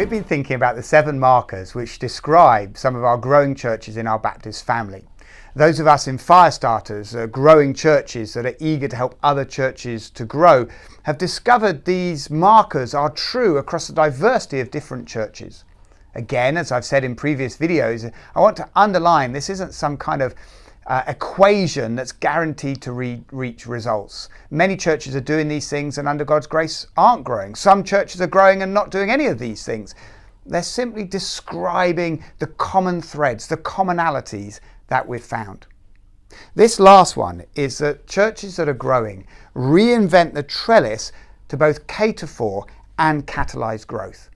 We've been thinking about the 7 markers which describe some of our growing churches in our Baptist family. Those of us in Firestarters, growing churches that are eager to help other churches to grow, have discovered these markers are true across a diversity of different churches. Again, as I've said in previous videos, I want to underline this isn't some kind of equation that's guaranteed to reach results. Many churches are doing these things and under God's grace aren't growing. Some churches are growing and not doing any of these things. They're simply describing the common threads, the commonalities that we've found. This last one is that churches that are growing reinvent the trellis to both cater for and catalyze growth.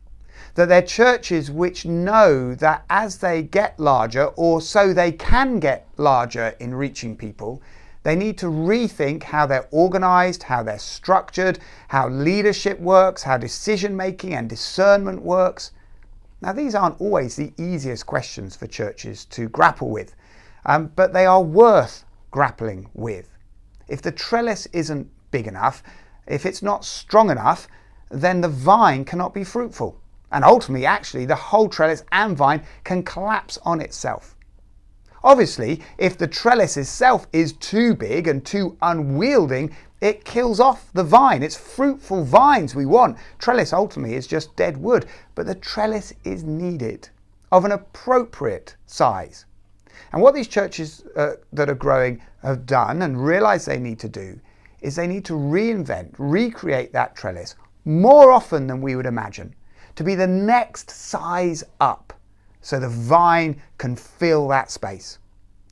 That they're churches which know that as they get larger, or so they can get larger in reaching people, they need to rethink how they're organized, how they're structured, how leadership works, how decision making and discernment works. Now, these aren't always the easiest questions for churches to grapple with, but they are worth grappling with. If the trellis isn't big enough, if it's not strong enough, then the vine cannot be fruitful. And ultimately, actually, the whole trellis and vine can collapse on itself. Obviously, if the trellis itself is too big and too unwielding, it kills off the vine. It's fruitful vines we want. Trellis ultimately is just dead wood, but the trellis is needed, of an appropriate size. And what these churches that are growing have done and realize they need to do is they need to reinvent, recreate that trellis more often than we would imagine, to be the next size up so the vine can fill that space.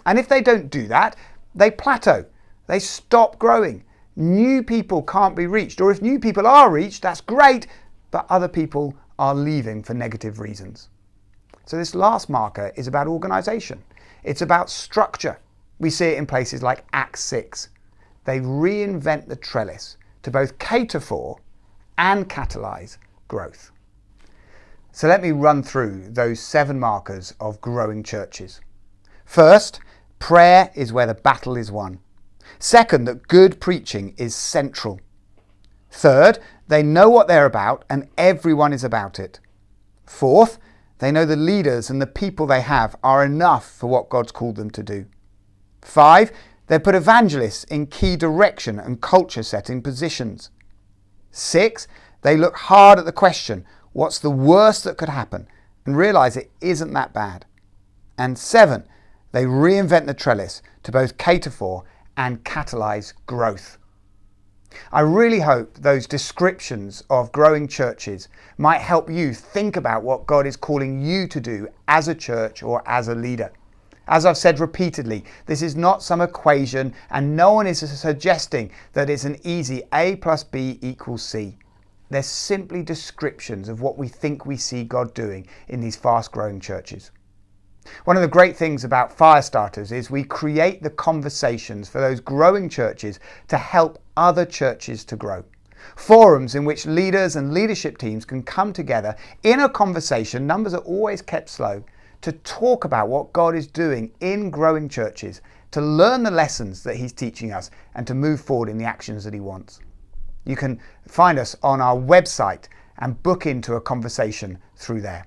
And if they don't do that, they plateau, they stop growing. New people can't be reached, or if new people are reached, that's great, but other people are leaving for negative reasons. So this last marker is about organization. It's about structure. We see it in places like Acts 6. They reinvent the trellis to both cater for and catalyze growth. So let me run through those 7 markers of growing churches. First, prayer is where the battle is won. Second, that good preaching is central. Third, they know what they're about and everyone is about it. Fourth, they know the leaders and the people they have are enough for what God's called them to do. 5, they put evangelists in key direction and culture setting positions. 6, they look hard at the question, what's the worst that could happen, and realize it isn't that bad. And 7, they reinvent the trellis to both cater for and catalyze growth. I really hope those descriptions of growing churches might help you think about what God is calling you to do as a church or as a leader. As I've said repeatedly, this is not some equation, and no one is suggesting that it's an easy A plus B equals C. They're simply descriptions of what we think we see God doing in these fast-growing churches. One of the great things about Firestarters is we create the conversations for those growing churches to help other churches to grow. Forums in which leaders and leadership teams can come together in a conversation, numbers are always kept slow, to talk about what God is doing in growing churches, to learn the lessons that He's teaching us, and to move forward in the actions that He wants. You can find us on our website and book into a conversation through there.